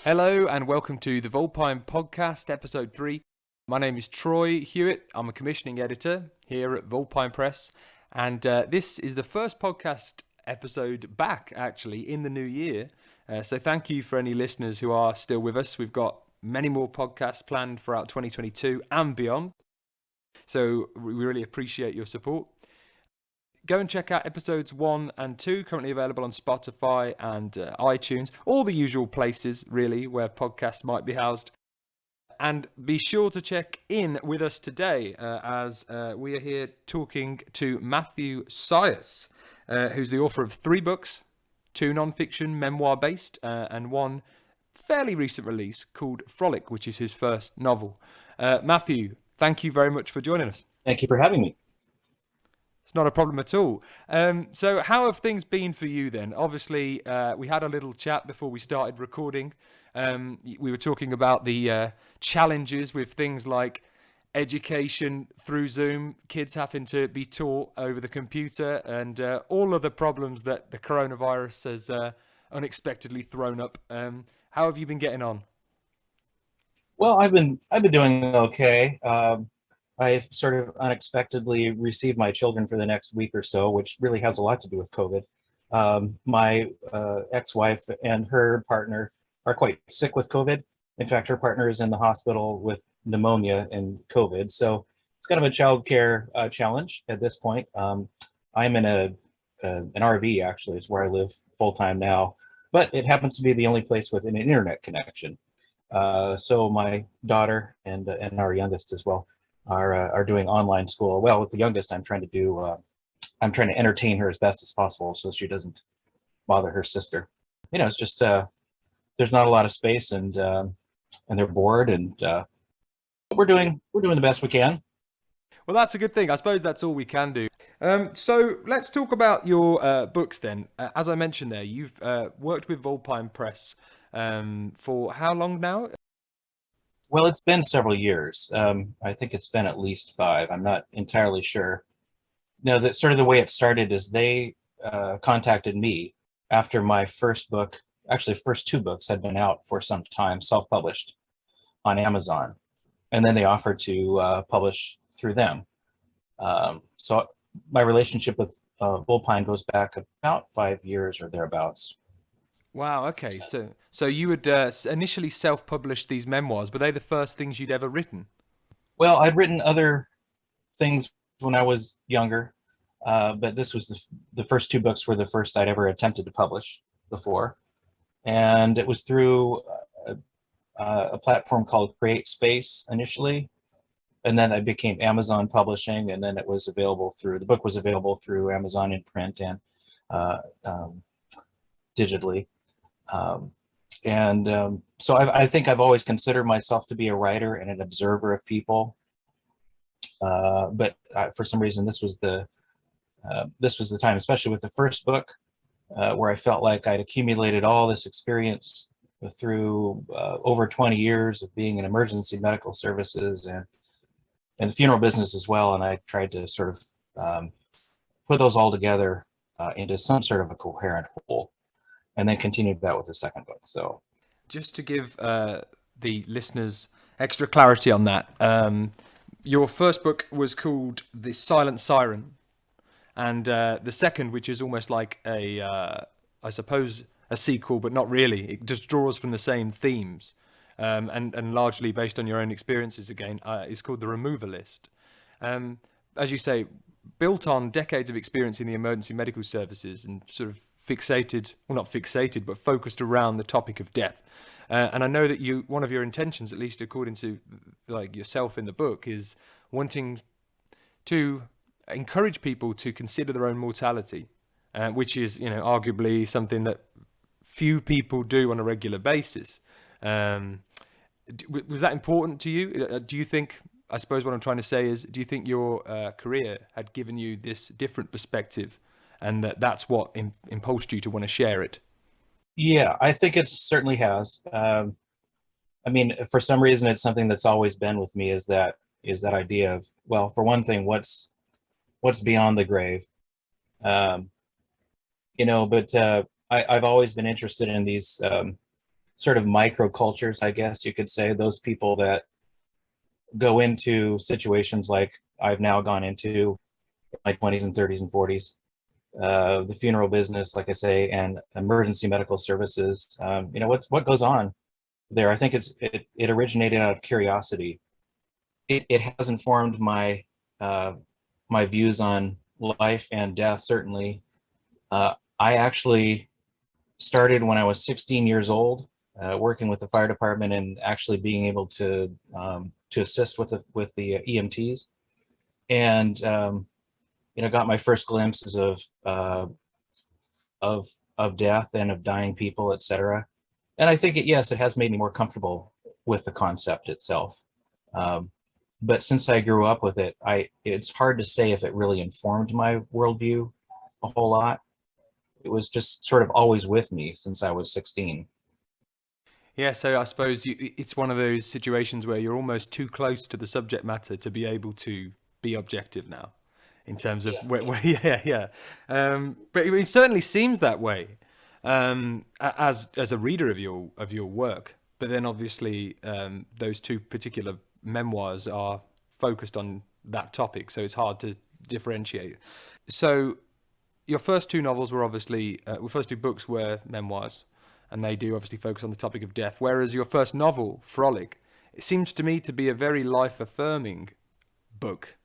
Hello and welcome to the Vulpine podcast, episode 3. My name is Troy Hewitt. I'm a commissioning editor here at Vulpine Press, and this is the first podcast episode back actually in the new year. So thank you for any listeners who are still with us. We've got many more podcasts planned throughout 2022 and beyond. So we really appreciate your support. Go and check out episodes 1 and 2, currently available on Spotify and iTunes, all the usual places, really, where podcasts might be housed. And be sure to check in with us today as we are here talking to Matthew Sias, who's the author of 3 books, 2 non-fiction memoir-based, and 1 fairly recent release called Frolic, which is his first novel. Matthew, thank you very much for joining us. Thank you for having me. It's not a problem at all. So how have things been for you then? Obviously, we had a little chat before we started recording. We were talking about the challenges with things like education through Zoom, kids having to be taught over the computer, and all of the problems that the coronavirus has unexpectedly thrown up. How have you been getting on? Well, I've been doing okay. I've sort of unexpectedly received my children for the next week or so, which really has a lot to do with COVID. My ex-wife and her partner are quite sick with COVID. In fact, her partner is in the hospital with pneumonia and COVID. So it's kind of a childcare challenge at this point. I'm in an RV, actually. It's where I live full time now, but it happens to be the only place with an internet connection. So my daughter and our youngest as well are doing online school. Well, with the youngest, I'm trying to entertain her as best as possible so she doesn't bother her sister. It's just there's not a lot of space, and they're bored, and but we're doing the best we can. Well, that's a good thing. I suppose that's all we can do. So let's talk about your books then. As I mentioned there, you've worked with Vulpine Press for how long now? Well, it's been several years. I think it's been at least 5. I'm not entirely sure. No, that sort of the way it started is they contacted me after my first book, actually, first 2 books had been out for some time, self-published on Amazon, and then they offered to publish through them. So my relationship with Vulpine goes back about 5 years or thereabouts. Wow. Okay. So you had initially self-published these memoirs. Were they the first things you'd ever written? Well, I'd written other things when I was younger, but this was the first 2 books were the first I'd ever attempted to publish before, and it was through a platform called Create Space initially, and then it became Amazon Publishing, and then the book was available through Amazon in print and uh, um, digitally. Um, and so I think I've always considered myself to be a writer and an observer of people, but for some reason this was the time, especially with the first book, where I felt like I'd accumulated all this experience through over 20 years of being in emergency medical services and the funeral business as well, and I tried to sort of put those all together into some sort of a coherent whole, and then continued that with the second book. So Just to give the listeners extra clarity on that, your first book was called The Silent Siren, and the second, which is almost like I suppose, a sequel, but not really. It just draws from the same themes, and largely based on your own experiences again, is called The Removalist. Um, as you say, built on decades of experience in the emergency medical services and sort of fixated, well, not fixated, but focused around the topic of death. And I know that one of your intentions, at least according to like yourself in the book, is wanting to encourage people to consider their own mortality, which is, arguably something that few people do on a regular basis. Um, was that important to you? Do you think? I suppose what I'm trying to say is, do you think your career had given you this different perspective, and that's what impulsed you to want to share it? yeah, I think it certainly has. I mean, for some reason, it's something that's always been with me, is that idea of, well, for one thing, what's beyond the grave. But I've always been interested in these sort of microcultures, I guess you could say, those people that go into situations like I've now gone into in my 20s and 30s and 40s, the funeral business, like I say, and emergency medical services. What goes on there? I think it originated out of curiosity. It has informed my views on life and death. Certainly, I actually started when I was 16 years old, working with the fire department and actually being able to assist with the EMTs, and got my first glimpses of death and of dying people, etc. And I think it has made me more comfortable with the concept itself. Um, but since I grew up with it, it's hard to say if it really informed my worldview a whole lot. It was just sort of always with me since I was 16. Yeah, so I suppose it's one of those situations where you're almost too close to the subject matter to be able to be objective now, in terms of Yeah, where yeah, yeah. But it certainly seems that way, as a reader of your work. But then obviously, those two particular memoirs are focused on that topic, so it's hard to differentiate. So your first two novels were obviously, your first two books were memoirs, and they do obviously focus on the topic of death. Whereas your first novel, Frolic, it seems to me to be a very life-affirming book,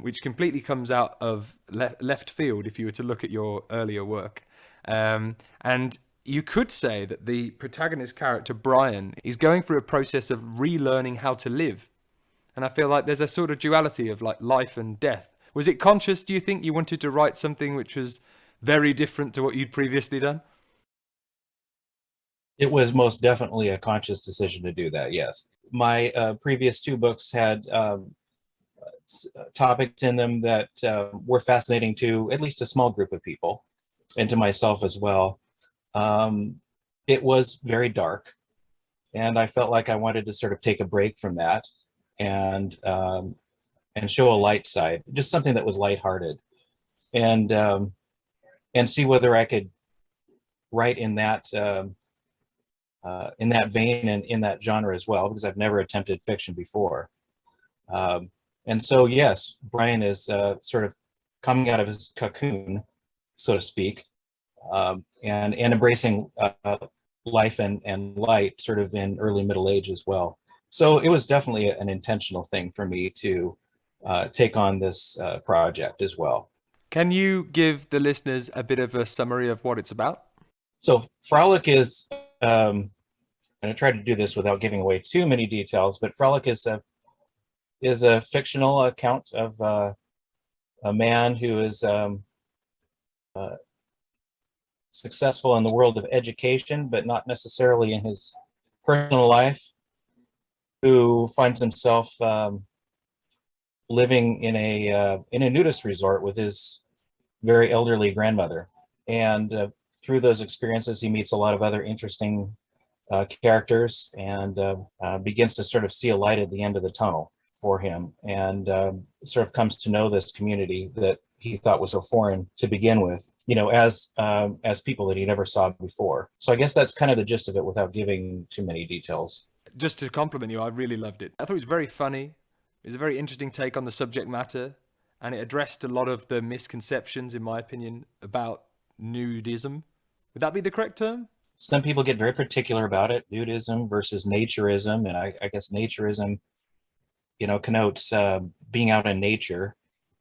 which completely comes out of left field if you were to look at your earlier work. And you could say that the protagonist character, Brian, is going through a process of relearning how to live. And I feel like there's a sort of duality of like life and death. Was it conscious, do you think, you wanted to write something which was very different to what you'd previously done? it was most definitely a conscious decision to do that. Yes, my previous two books had topics in them that were fascinating to at least a small group of people, and to myself as well. Um, it was very dark, and I felt like I wanted to sort of take a break from that and show a light side, just something that was lighthearted, and and see whether I could write in that vein and in that genre as well, because I've never attempted fiction before. Um, and so, yes, Brian is sort of coming out of his cocoon, so to speak, and embracing life and light sort of in early middle age as well. So it was definitely an intentional thing for me to take on this project as well. Can you give the listeners a bit of a summary of what it's about? So Frolic is, and I tried to do this without giving away too many details, but Frolic is a fictional account of a man who is uh, successful in the world of education, but not necessarily in his personal life, who finds himself living in a nudist resort with his very elderly grandmother. And through those experiences, he meets a lot of other interesting characters, and begins to sort of see a light at the end of the tunnel for him, and sort of comes to know this community that he thought was so foreign to begin with, as people that he never saw before. So I guess that's kind of the gist of it without giving too many details. Just to compliment you, I really loved it. I thought it was very funny. It was a very interesting take on the subject matter, and it addressed a lot of the misconceptions, in my opinion, about nudism. Would that be the correct term? Some people get very particular about it, nudism versus naturism, and I guess naturism, connotes being out in nature,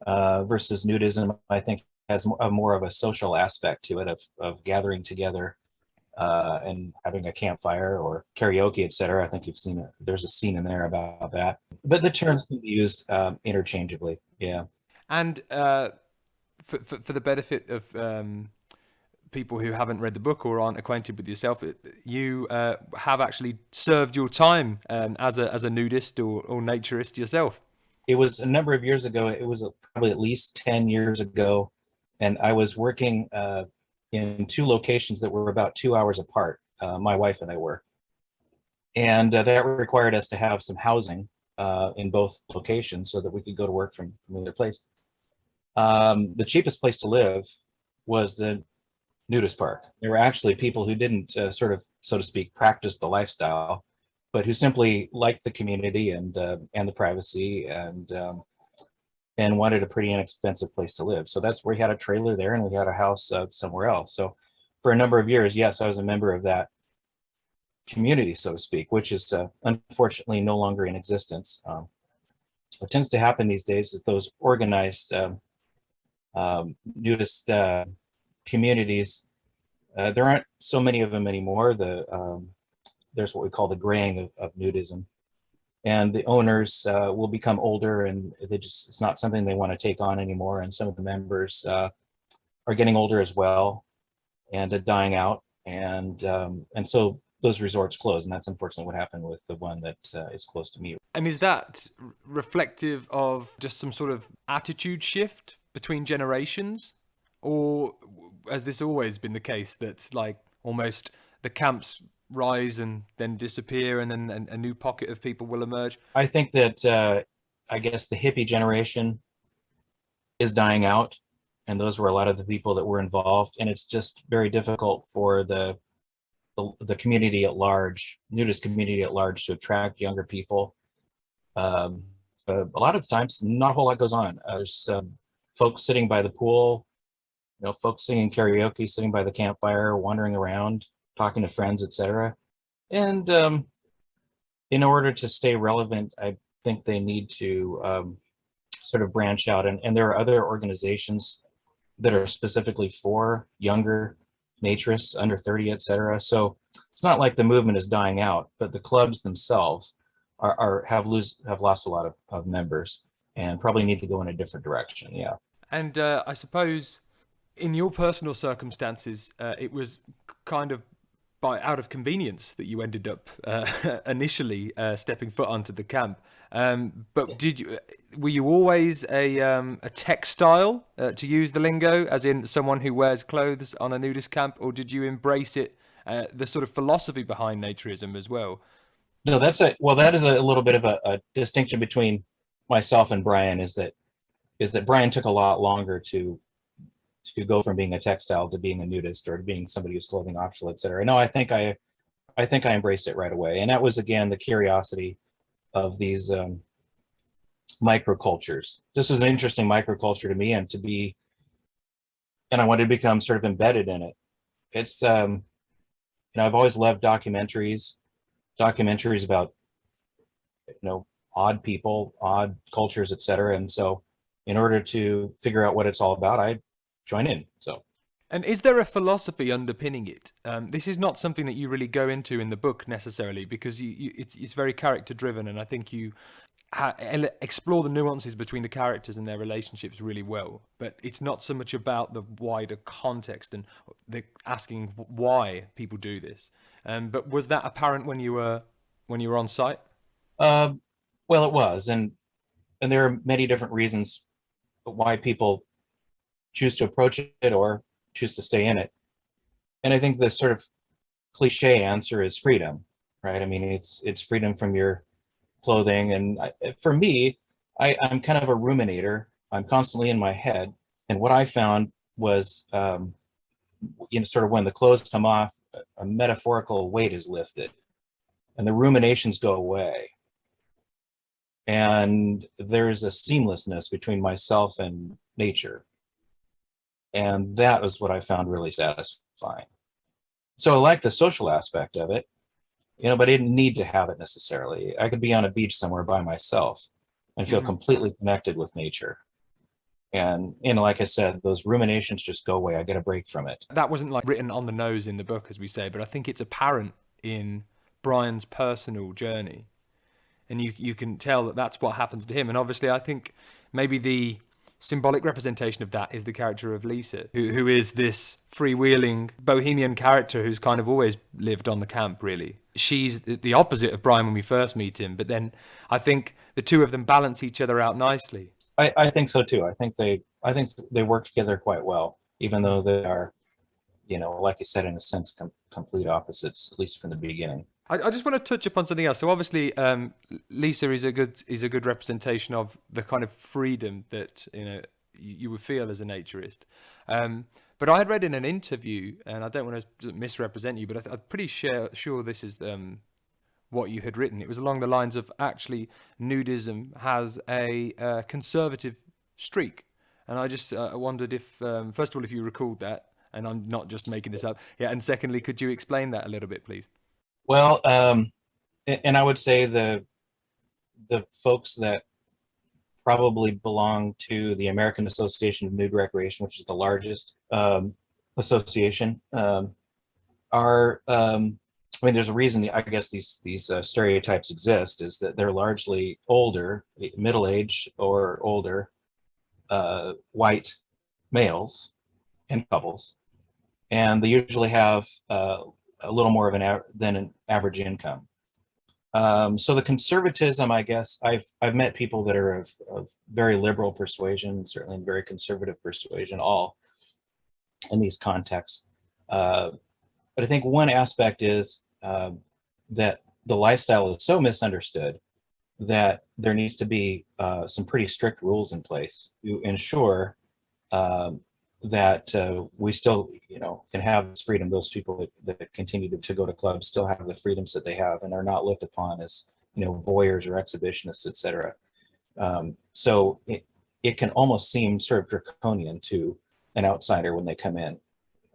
versus nudism, I think, has a more of a social aspect to it, of gathering together and having a campfire or karaoke, etc. I think you've seen it. There's a scene in there about that. But the terms can be used interchangeably. Yeah. And for the benefit of people who haven't read the book or aren't acquainted with yourself, you have actually served your time as a nudist or naturist yourself. It was a number of years ago. It was probably at least 10 years ago. And I was working in two locations that were about 2 hours apart. My wife and I were. And that required us to have some housing in both locations so that we could go to work from either place. The cheapest place to live was the nudist park. There were actually people who didn't sort of so to speak, practiced the lifestyle, but who simply liked the community and the privacy and wanted a pretty inexpensive place to live. So that's where we had a trailer there, and we had a house somewhere else. So for a number of years, yes, I was a member of that community, so to speak, which is unfortunately no longer in existence. What tends to happen these days is those organized nudist communities. There aren't so many of them anymore. There's what we call the graying of nudism, and the owners will become older, and it's not something they want to take on anymore. And some of the members are getting older as well, and dying out, and so those resorts close, and that's unfortunately what happened with the one that is close to me. And is that reflective of just some sort of attitude shift between generations? Or has this always been the case that like almost the camps rise and then disappear and then a new pocket of people will emerge? I think that I guess the hippie generation is dying out, and those were a lot of the people that were involved, and it's just very difficult for the community at large, nudist community at large, to attract younger people. A lot of the times, not a whole lot goes on. There's folks sitting by the pool, folks singing karaoke, sitting by the campfire, wandering around, talking to friends, etc. And in order to stay relevant, I think they need to sort of branch out. And there are other organizations that are specifically for younger naturists, under 30, etc. So it's not like the movement is dying out, but the clubs themselves have lost a lot of members and probably need to go in a different direction. Yeah. And I suppose in your personal circumstances, it was kind of out of convenience that you ended up initially stepping foot onto the camp. But were you always a textile, to use the lingo, as in someone who wears clothes on a nudist camp, or did you embrace it, the sort of philosophy behind naturism as well? No, that is a little bit of a distinction between myself and Brian, is that Brian took a lot longer to go from being a textile to being a nudist, or to being somebody who's clothing optional, etc. No, I think I embraced it right away, and that was again the curiosity of these microcultures. This was an interesting microculture to me, and I wanted to become sort of embedded in it. It's I've always loved documentaries about odd people, odd cultures, etc. And so, in order to figure out what it's all about, I join in. So, and is there a philosophy underpinning it? This is not something that you really go into in the book necessarily, because it's very character driven, and I think you explore the nuances between the characters and their relationships really well. But it's not so much about the wider context and asking why people do this. But was that apparent when you were on site? Well, it was, and there are many different reasons why people choose to approach it or choose to stay in it. And I think the sort of cliche answer is freedom, right? I mean, it's freedom from your clothing. And for me, I'm kind of a ruminator. I'm constantly in my head. And what I found was, sort of when the clothes come off, a metaphorical weight is lifted and the ruminations go away. And there's a seamlessness between myself and nature. And that was what I found really satisfying. So I like the social aspect of it, but I didn't need to have it necessarily. I could be on a beach somewhere by myself and feel completely connected with nature. And like I said, those ruminations just go away. I get a break from it. That wasn't like written on the nose in the book, as we say, but I think it's apparent in Brian's personal journey. And you can tell that that's what happens to him. And obviously, I think maybe the symbolic representation of that is the character of Lisa, who is this freewheeling bohemian character who's kind of always lived on the camp, really. She's the opposite of Brian when we first meet him, but then I think the two of them balance each other out nicely. I think so too. I think they work together quite well, even though they are, like you said, in a sense, complete opposites, at least from the beginning. I just want to touch upon something else. So obviously, Lisa is a good representation of the kind of freedom that you would feel as a naturist. But But I had read in an interview, and I don't want to misrepresent you, but I'm pretty sure this is what you had written. It was along the lines of actually nudism has a conservative streak. And I just wondered if, first of all, if you recalled that, and I'm not just making this up. Yeah, and secondly, could you explain that a little bit, please? Well, and I would say the folks that probably belong to the American Association of Nude Recreation, which is the largest association, are I mean, there's a reason I guess these stereotypes exist, is that they're largely older, middle-aged or older, white males and couples, and they usually have a little more of than an average income. So the conservatism, I guess, I've met people that are of very liberal persuasion, certainly very conservative persuasion, all in these contexts. But I think one aspect is that the lifestyle is so misunderstood that there needs to be some pretty strict rules in place to ensure that we still, can have this freedom. Those people that continue to go to clubs still have the freedoms that they have and are not looked upon as, voyeurs or exhibitionists, etc. So it can almost seem sort of draconian to an outsider when they come in.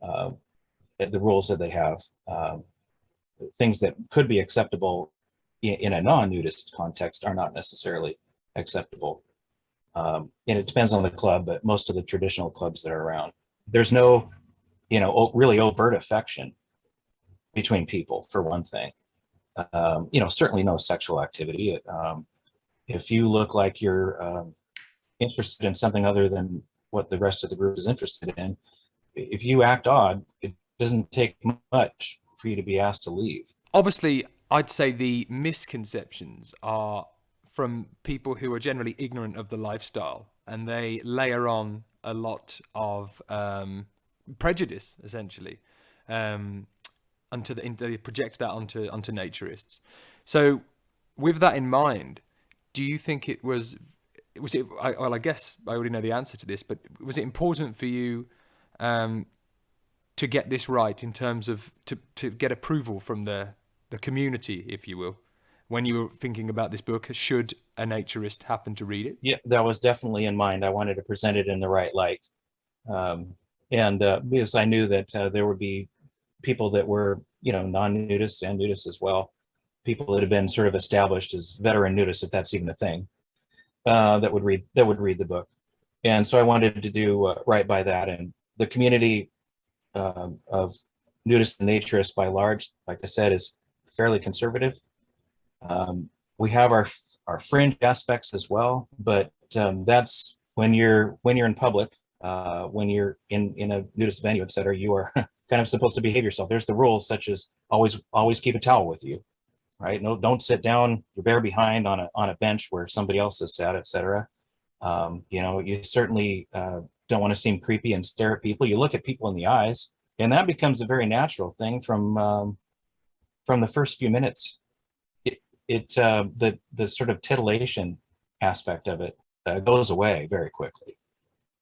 The rules that they have, things that could be acceptable in a non-nudist context are not necessarily acceptable. And it depends on the club, but most of the traditional clubs that are around, there's no, really overt affection between people, for one thing. Certainly no sexual activity. If you look like you're interested in something other than what the rest of the group is interested in, if you act odd, it doesn't take much for you to be asked to leave. Obviously, I'd say the misconceptions are from people who are generally ignorant of the lifestyle, and they layer on a lot of prejudice, essentially, they project that onto naturists. So, with that in mind, do you think it was it? I guess I already know the answer to this, but was it important for you to get this right in terms of to get approval from the community, if you will, when you were thinking about this book? Should a naturist happen to read it? Yeah, that was definitely in mind. I wanted to present it in the right light. And because I knew that there would be people that were, non-nudists and nudists as well, people that have been sort of established as veteran nudists, if that's even a thing, that would read the book. And so I wanted to do right by that. And the community of nudists and naturists by large, like I said, is fairly conservative. We have our fringe aspects as well, but that's when you're in public, when you're in a nudist venue, etc. You are kind of supposed to behave yourself. There's the rules, such as always keep a towel with you, right? No, don't sit down your bare behind on a bench where somebody else is sat, etc. You certainly don't want to seem creepy and stare at people. You look at people in the eyes, and that becomes a very natural thing from the first few minutes. The sort of titillation aspect of it goes away very quickly,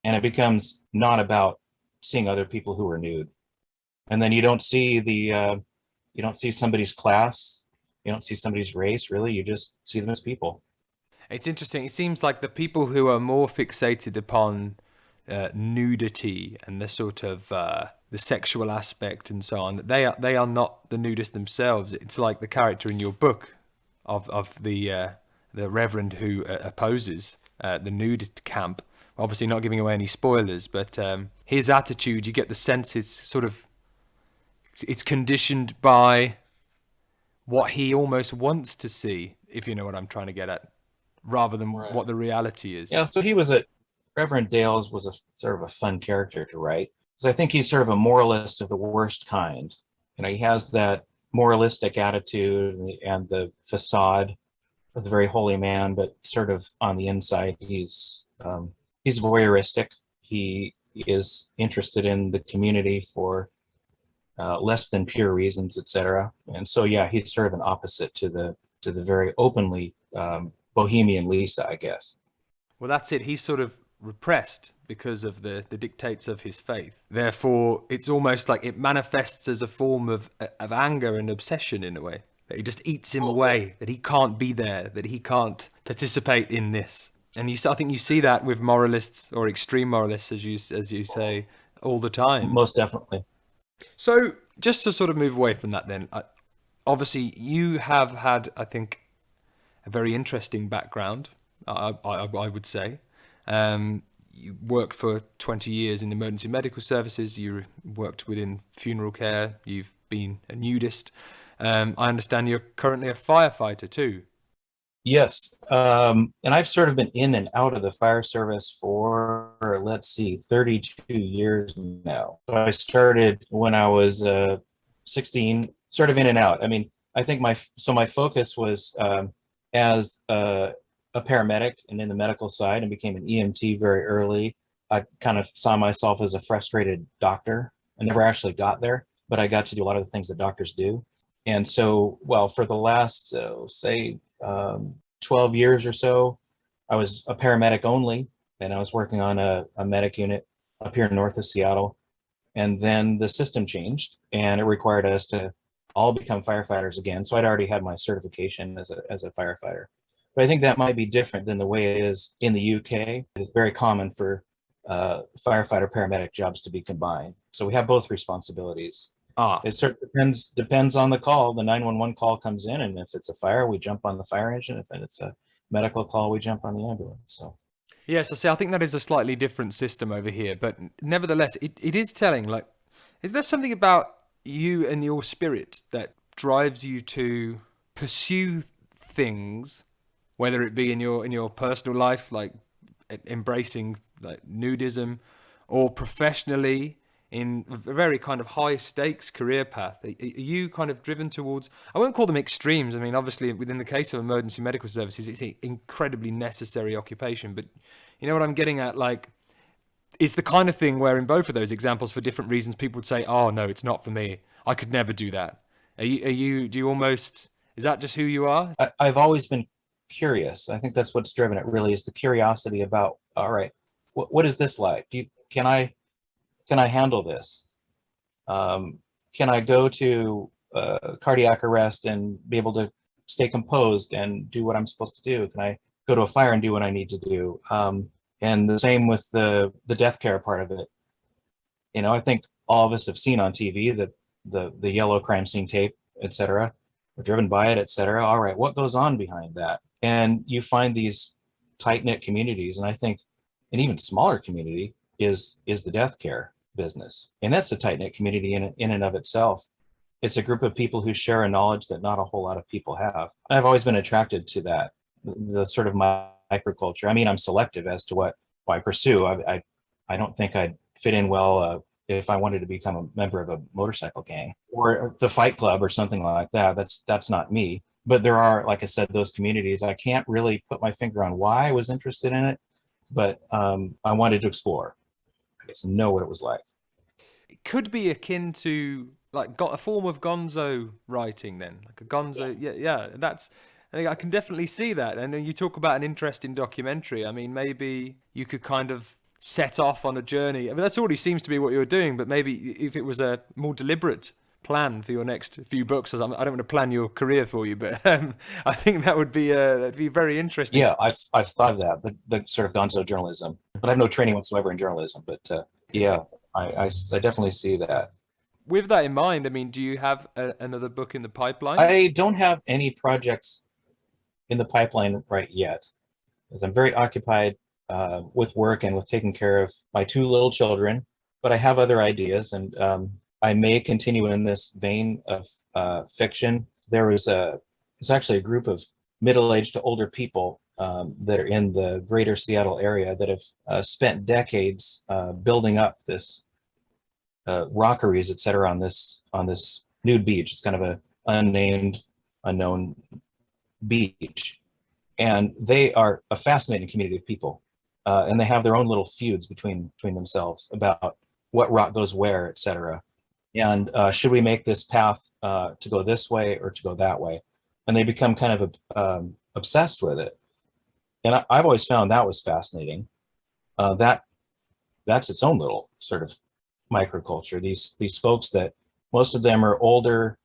and it becomes not about seeing other people who are nude. And then you don't see somebody's class, you don't see somebody's race. Really, you just see them as people. It's interesting. It seems like the people who are more fixated upon nudity and the sort of the sexual aspect and so on, they are not the nudists themselves. It's like the character in your book of the reverend who opposes the nudist camp. Obviously, not giving away any spoilers, but his attitude, you get the sense is sort of, it's conditioned by what he almost wants to see, if you know what I'm trying to get at, rather than Right. what the reality is. Yeah, so Reverend Dales was a sort of a fun character to write, because I think he's sort of a moralist of the worst kind. He has that moralistic attitude and the facade of the very holy man, but sort of on the inside, he's voyeuristic. He is interested in the community for less than pure reasons, etc. And so, yeah, he's sort of an opposite to the very openly bohemian Lisa, I guess. Well, that's it. He's sort of repressed because of the dictates of his faith. Therefore, it's almost like it manifests as a form of anger and obsession in a way. That he just eats him away, that he can't be there, that he can't participate in this. And I think you see that with moralists or extreme moralists, as you say, all the time. Most definitely. So just to sort of move away from that then, obviously you have had, I think, a very interesting background, I would say. You worked for 20 years in emergency medical services. You worked within funeral care. You've been a nudist. I understand you're currently a firefighter too. Yes. And I've sort of been in and out of the fire service for, let's see, 32 years now. So I started when I was 16, sort of in and out. I mean, I think my focus was as a paramedic and in the medical side, and became an EMT very early. I kind of saw myself as a frustrated doctor. I never actually got there, but I got to do a lot of the things that doctors do. And so, well, for the last, say, 12 years or so, I was a paramedic only, and I was working on a medic unit up here north of Seattle. And then the system changed, and it required us to all become firefighters again. So I'd already had my certification as a firefighter. But I think that might be different than the way it is in the UK. It's very common for firefighter paramedic jobs to be combined. So we have both responsibilities. It sort of depends on the call. The 911 call comes in, and if it's a fire, we jump on the fire engine. If it's a medical call, we jump on the ambulance. So yes, I think that is a slightly different system over here, but nevertheless, it is telling. Like, is there something about you and your spirit that drives you to pursue things, whether it be in your personal life, like embracing like nudism, or professionally in a very kind of high stakes career path? Are you kind of driven towards, I won't call them extremes. I mean, obviously within the case of emergency medical services, it's an incredibly necessary occupation, but you know what I'm getting at? Like, it's the kind of thing where in both of those examples, for different reasons, people would say, oh no, it's not for me. I could never do that. Do you almost, is that just who you are? I've always been curious. I think that's what's driven it, really, is the curiosity about, all right, what is this like? Can I handle this? Can I go to cardiac arrest and be able to stay composed and do what I'm supposed to do? Can I go to a fire and do what I need to do? And the same with the death care part of it. You know, I think all of us have seen on TV the yellow crime scene tape, etc. We're driven by it, etc. All right, what goes on behind that? And you find these tight-knit communities, and I think an even smaller community is the death care business. And that's a tight-knit community in and of itself. It's a group of people who share a knowledge that not a whole lot of people have. I've always been attracted to that, the sort of microculture. I mean, I'm selective as to what I pursue. I don't think I'd fit in well if I wanted to become a member of a motorcycle gang or the Fight Club or something like that. That's not me. But there are, like I said, those communities. I can't really put my finger on why I was interested in it, but I wanted to explore. I guess know what it was like. It could be akin to like got a form of gonzo writing then, like a gonzo. Yeah, that's. I think I can definitely see that. And then you talk about an interesting documentary. I mean, maybe you could kind of set off on a journey. I mean, that's already seems to be what you're doing, but maybe if it was a more deliberate plan for your next few books, I don't want to plan your career for you, but I think that'd be very interesting. Yeah, I've thought of that, the sort of gonzo journalism, but I have no training whatsoever in journalism. But yeah, I definitely see that. With that in mind, I mean, do you have another book in the pipeline? I don't have any projects in the pipeline right yet, because I'm very occupied with work and with taking care of my two little children. But I have other ideas, and I may continue in this vein of fiction. There's actually a group of middle-aged to older people that are in the greater Seattle area that have spent decades building up this rockeries, etc., on this nude beach. It's kind of a unnamed, unknown beach, and they are a fascinating community of people, and they have their own little feuds between themselves about what rock goes where, etc. And should we make this path to go this way or to go that way? And they become kind of obsessed with it. And I've always found that was fascinating. That that's its own little sort of microculture. These folks that most of them are older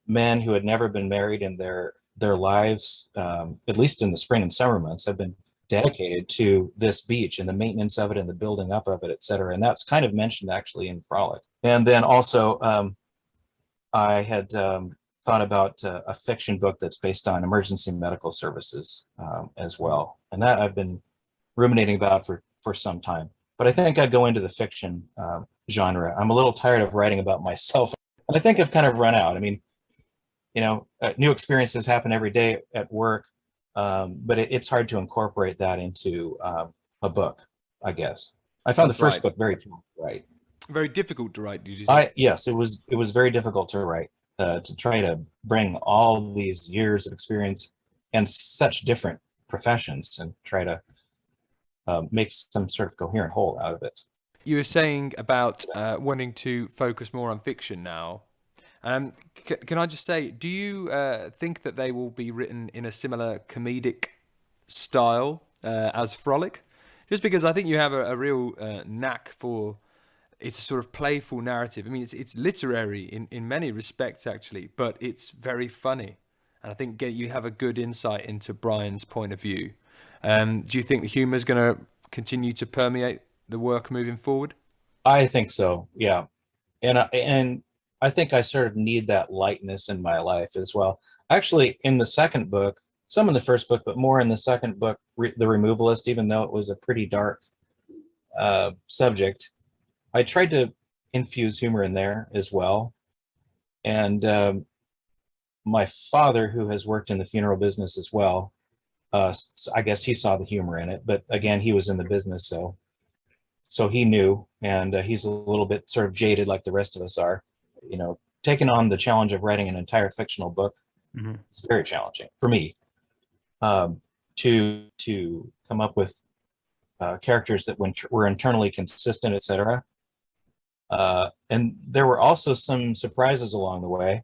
men who had never been married in their lives, at least in the spring and summer months, have been dedicated to this beach and the maintenance of it and the building up of it, et cetera. And that's kind of mentioned actually in Frolic. And then also, I had thought about a fiction book that's based on emergency medical services as well. And that I've been ruminating about for some time. But I think I'd go into the fiction genre. I'm a little tired of writing about myself. And I think I've kind of run out. I mean, new experiences happen every day at work, but it's hard to incorporate that into a book, I guess. I found That's the first right. book very tough to write. Very difficult to write, did you say? Yes, it was very difficult to write, to try to bring all these years of experience and such different professions and try to make some sort of coherent whole out of it. You were saying about wanting to focus more on fiction now. Can I just say, do you think that they will be written in a similar comedic style as Frolic? Just because I think you have a real knack for it's a sort of playful narrative. I mean, it's literary in many respects actually, but it's very funny, and I think you have a good insight into Brian's point of view. Do you think the humor is going to continue to permeate the work moving forward? I think so, yeah. And I think I sort of need that lightness in my life as well. Actually, in the second book, some in the first book, but more in the second book, The Removalist, even though it was a pretty dark subject, I tried to infuse humor in there as well. And my father, who has worked in the funeral business as well, I guess he saw the humor in it. But again, he was in the business, so he knew, and he's a little bit sort of jaded like the rest of us are. Taking on the challenge of writing an entire fictional book, Hmm. it's very challenging for me, to come up with characters that were internally consistent, etc. And there were also some surprises along the way. I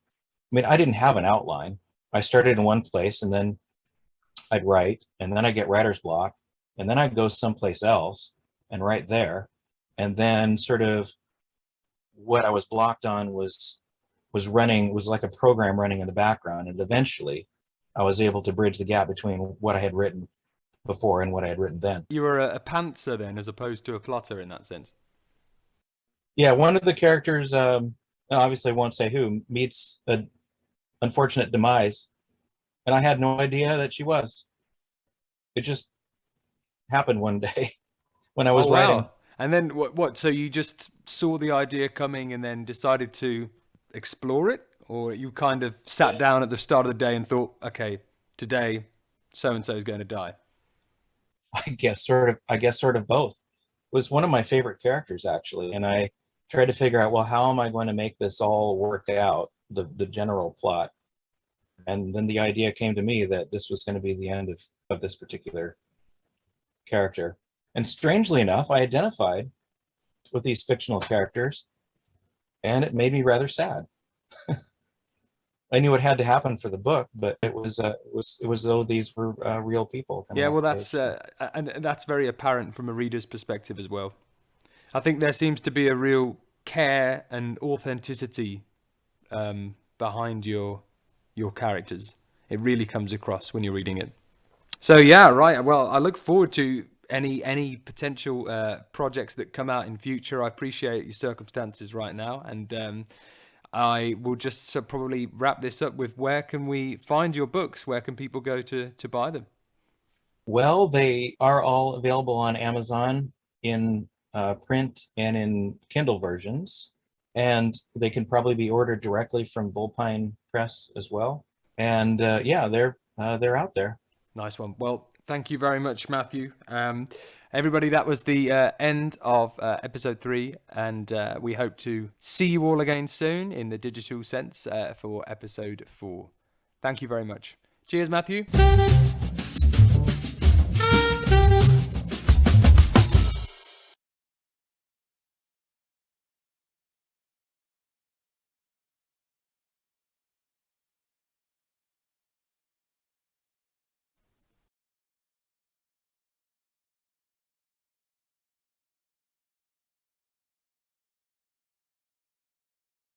mean, I didn't have an outline. I started in one place, and then I'd write, and then I get writer's block, and then I'd go someplace else and write there, and then sort of what I was blocked on was like a program running in the background, and eventually I was able to bridge the gap between what I had written before and what I had written then. You were a pantser then, as opposed to a plotter in that sense. Yeah, one of the characters, obviously I won't say who, meets an unfortunate demise, and I had no idea that she was. It just happened one day when I Oh was writing. wow! And then what? So you just saw the idea coming and then decided to explore it, or you kind of sat down at the start of the day and thought, okay, today so and so is going to die. I guess sort of both. It was one of my favorite characters actually, and I tried to figure out, well, how am I going to make this all work out, the general plot. And then the idea came to me that this was going to be the end of this particular character. And strangely enough, I identified with these fictional characters, and it made me rather sad. I knew it had to happen for the book, but it was though these were real people coming Yeah, off well, the that's page. and that's very apparent from a reader's perspective as well. I think there seems to be a real care and authenticity behind your characters. It really comes across when you're reading it. So yeah, right. Well, I look forward to any potential projects that come out in future. I appreciate your circumstances right now, and I will just probably wrap this up with where can we find your books? Where can people go to buy them? Well, they are all available on Amazon in print and in Kindle versions, and they can probably be ordered directly from Vulpine Press as well. And yeah, they're out there. Nice one. Well, thank you very much, Matthew. Everybody, that was the end of episode 3, and we hope to see you all again soon in the digital sense for episode 4. Thank you very much. Cheers, Matthew.